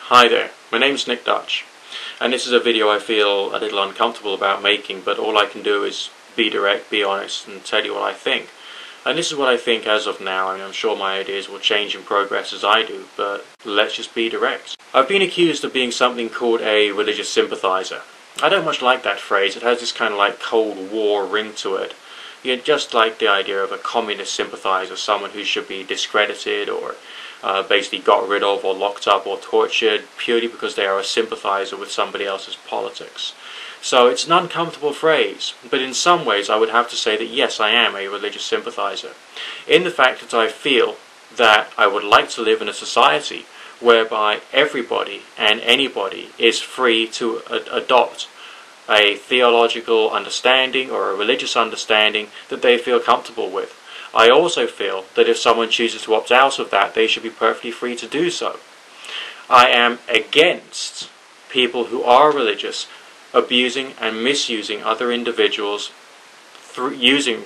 Hi there, my name's Nick Dutch, and this is a video I feel a little uncomfortable about making, but all I can do is be direct, be honest, and tell you what I think. And this is what I think as of now. I mean, I'm sure my ideas will change and progress as I do, but let's just be direct. I've been accused of being something called a religious sympathiser. I don't much like that phrase. It has this kind of like Cold War ring to it. You just like the idea of a communist sympathiser, someone who should be discredited or basically got rid of or locked up or tortured purely because they are a sympathiser with somebody else's politics. So it's an uncomfortable phrase, but in some ways I would have to say that yes, I am a religious sympathiser, in the fact that I feel that I would like to live in a society whereby everybody and anybody is free to adopt a theological understanding or a religious understanding that they feel comfortable with. I also feel that if someone chooses to opt out of that, they should be perfectly free to do so. I am against people who are religious abusing and misusing other individuals through using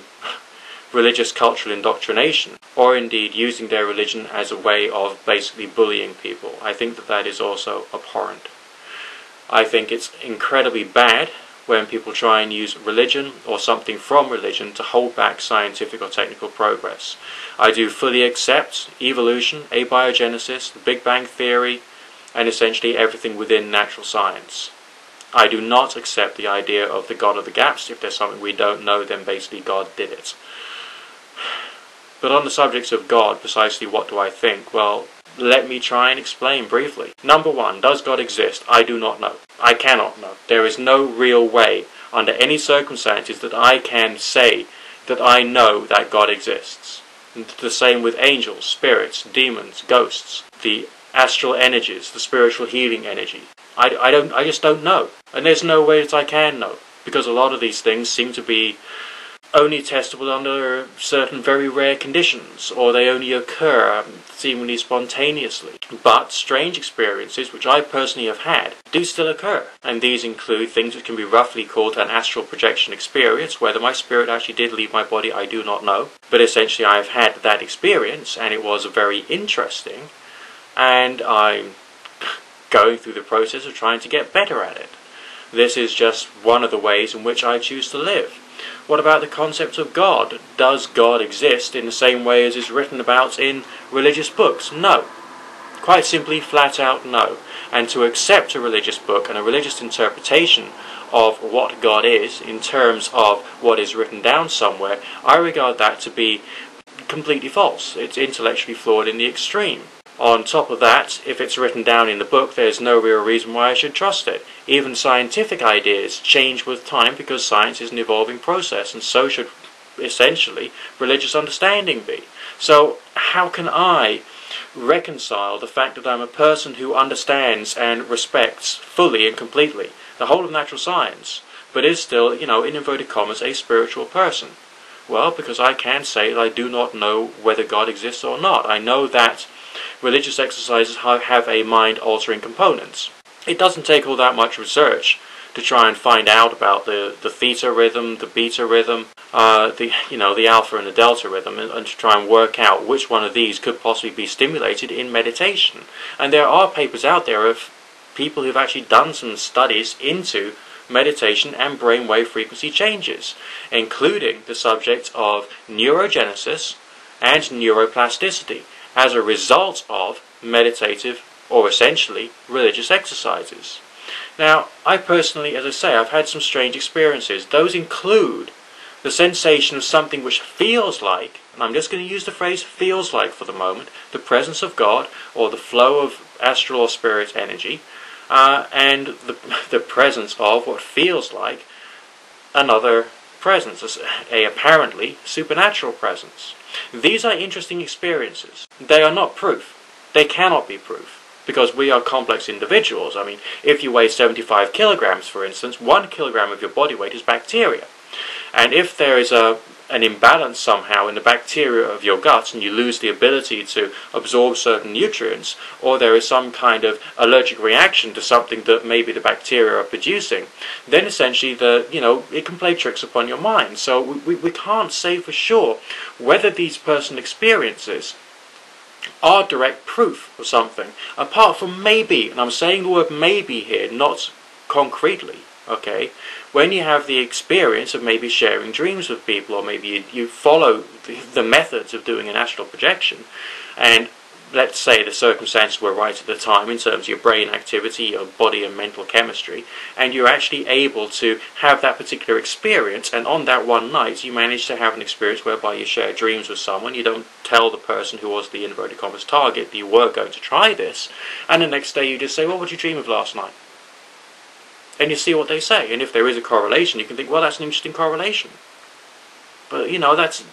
religious cultural indoctrination, or indeed using their religion as a way of basically bullying people. I think that that is also abhorrent. I think it's incredibly bad when people try and use religion or something from religion to hold back scientific or technical progress. I do fully accept evolution, abiogenesis, the Big Bang Theory, and essentially everything within natural science. I do not accept the idea of the God of the gaps. If there's something we don't know, then basically God did it. But on the subject of God, precisely what do I think? Well, let me try and explain briefly. Number one, does God exist? I do not know. I cannot know. There is no real way, under any circumstances, that I can say that I know that God exists. And the same with angels, spirits, demons, ghosts, the astral energies, the spiritual healing energy. I just don't know. And there's no way that I can know, because a lot of these things seem to be only testable under certain very rare conditions, or they only occur seemingly spontaneously. But strange experiences, which I personally have had, do still occur, and these include things which can be roughly called an astral projection experience. Whether my spirit actually did leave my body, I do not know, but essentially I have had that experience, and it was very interesting, and I'm going through the process of trying to get better at it. This is just one of the ways in which I choose to live. What about the concept of God? Does God exist in the same way as is written about in religious books? No. Quite simply, flat out no. And to accept a religious book and a religious interpretation of what God is in terms of what is written down somewhere, I regard that to be completely false. It's intellectually flawed in the extreme. On top of that, if it's written down in the book, there's no real reason why I should trust it. Even scientific ideas change with time because science is an evolving process, and so should, essentially, religious understanding be. So how can I reconcile the fact that I'm a person who understands and respects fully and completely the whole of natural science, but is still, in inverted commas, a spiritual person? Well, because I can say that I do not know whether God exists or not. I know that religious exercises have a mind-altering component. It doesn't take all that much research to try and find out about the theta rhythm, the beta rhythm, the alpha and the delta rhythm, and to try and work out which one of these could possibly be stimulated in meditation. And there are papers out there of people who've actually done some studies into meditation and brainwave frequency changes, including the subject of neurogenesis and neuroplasticity, as a result of meditative or essentially religious exercises. Now, I personally, as I say, I've had some strange experiences. Those include the sensation of something which feels like, and I'm just going to use the phrase feels like for the moment, the presence of God or the flow of astral or spirit energy, and the presence of what feels like another presence, a apparently supernatural presence. These are interesting experiences. They are not proof. They cannot be proof, because we are complex individuals. I mean, if you weigh 75 kilograms, for instance, 1 kilogram of your body weight is bacteria. And if there is an imbalance somehow in the bacteria of your gut, and you lose the ability to absorb certain nutrients, or there is some kind of allergic reaction to something that maybe the bacteria are producing, then essentially it can play tricks upon your mind. So we can't say for sure whether these personal experiences are direct proof of something, apart from maybe, and I'm saying the word maybe here, not concretely, okay? When you have the experience of maybe sharing dreams with people, or maybe you follow the methods of doing an astral projection, and let's say the circumstances were right at the time in terms of your brain activity, your body and mental chemistry, and you're actually able to have that particular experience, and on that one night you manage to have an experience whereby you share dreams with someone. You don't tell the person who was the inverted commas target that you were going to try this, and the next day you just say, what would you dream of last night? And you see what they say, and if there is a correlation, you can think, well, that's an interesting correlation. But, that's...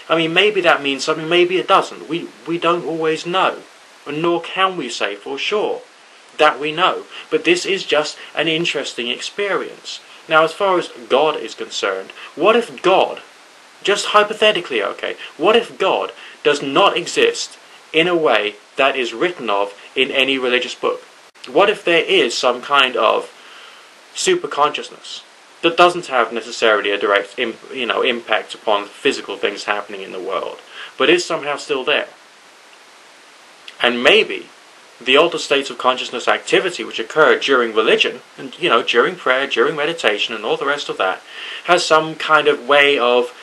I mean, maybe that means something, maybe it doesn't. We don't always know, and nor can we say for sure that we know. But this is just an interesting experience. Now, as far as God is concerned, what if God, just hypothetically, okay, what if God does not exist in a way that is written of in any religious book? What if there is some kind of super consciousness that doesn't have necessarily a direct impact upon physical things happening in the world, but is somehow still there? And maybe the altered states of consciousness activity which occur during religion, and during prayer, during meditation, and all the rest of that, has some kind of way of,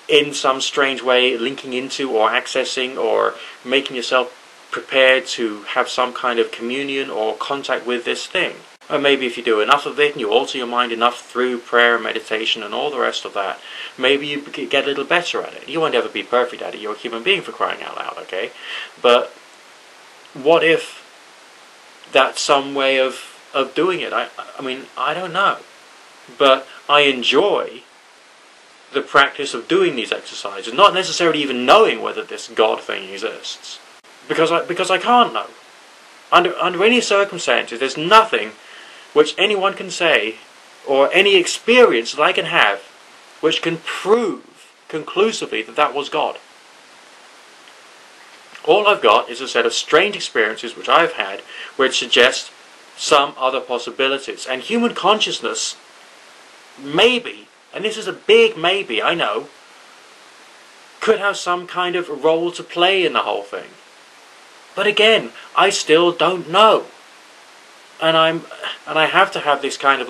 in some strange way, linking into or accessing or making yourself prepared to have some kind of communion or contact with this thing. Or maybe if you do enough of it and you alter your mind enough through prayer and meditation and all the rest of that, maybe you get a little better at it. You won't ever be perfect at it. You're a human being, for crying out loud, okay? But what if that's some way of doing it? I mean, I don't know. But I enjoy the practice of doing these exercises, not necessarily even knowing whether this God thing exists. Because I can't know. Under any circumstances, there's nothing which anyone can say, or any experience that I can have, which can prove conclusively that that was God. All I've got is a set of strange experiences which I've had, which suggest some other possibilities. And human consciousness, maybe, and this is a big maybe, I know, could have some kind of role to play in the whole thing. But again, I still don't know. And I have to have this kind of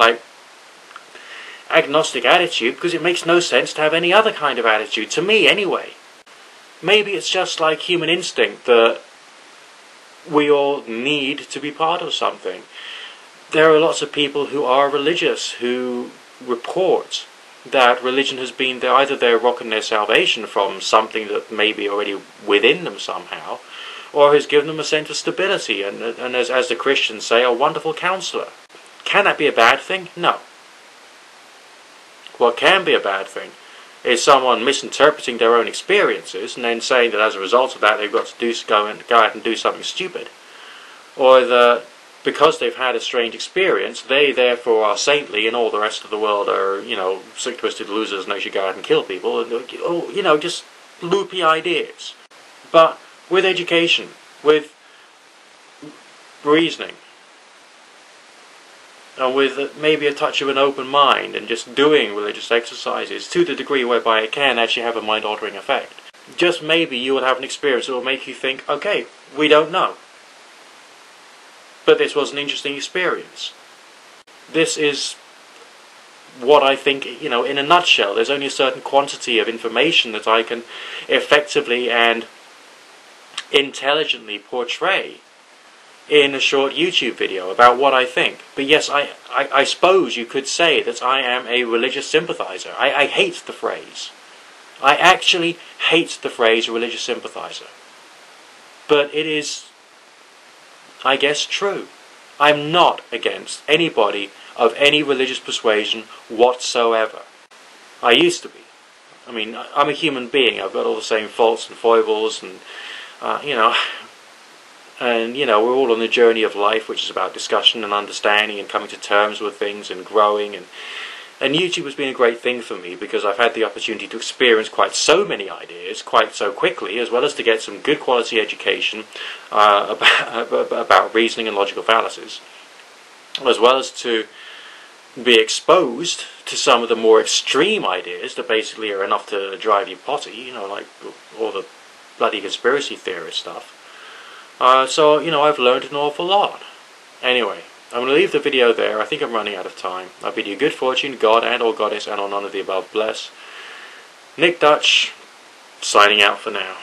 agnostic attitude, because it makes no sense to have any other kind of attitude, to me anyway. Maybe it's just like human instinct that we all need to be part of something. There are lots of people who are religious who report that religion has been either their rock and their salvation from something that may be already within them somehow, or has given them a sense of stability, and as the Christians say, a wonderful counsellor. Can that be a bad thing? No. What can be a bad thing is someone misinterpreting their own experiences and then saying that as a result of that they've got to go out and do something stupid. Or that because they've had a strange experience, they therefore are saintly and all the rest of the world are, sick, twisted losers and they should go out and kill people. And, just loopy ideas. But with education, with reasoning, and with maybe a touch of an open mind, and just doing religious exercises to the degree whereby it can actually have a mind-altering effect, just maybe you will have an experience that will make you think, okay, we don't know, but this was an interesting experience. This is what I think, in a nutshell. There's only a certain quantity of information that I can effectively and intelligently portray in a short YouTube video about what I think. But yes, I suppose you could say that I am a religious sympathiser. I hate the phrase. I actually hate the phrase religious sympathiser. But it is, I guess, true. I'm not against anybody of any religious persuasion whatsoever. I used to be. I mean, I'm a human being. I've got all the same faults and foibles, and we're all on the journey of life, which is about discussion and understanding and coming to terms with things and growing. And YouTube has been a great thing for me because I've had the opportunity to experience quite so many ideas quite so quickly, as well as to get some good quality education about reasoning and logical fallacies, as well as to be exposed to some of the more extreme ideas that basically are enough to drive you potty, like all the bloody conspiracy theorist stuff. So, you know, I've learned an awful lot. Anyway, I'm going to leave the video there. I think I'm running out of time. I bid you good fortune, God and or Goddess, and all none of the above bless. Nick Dutch, signing out for now.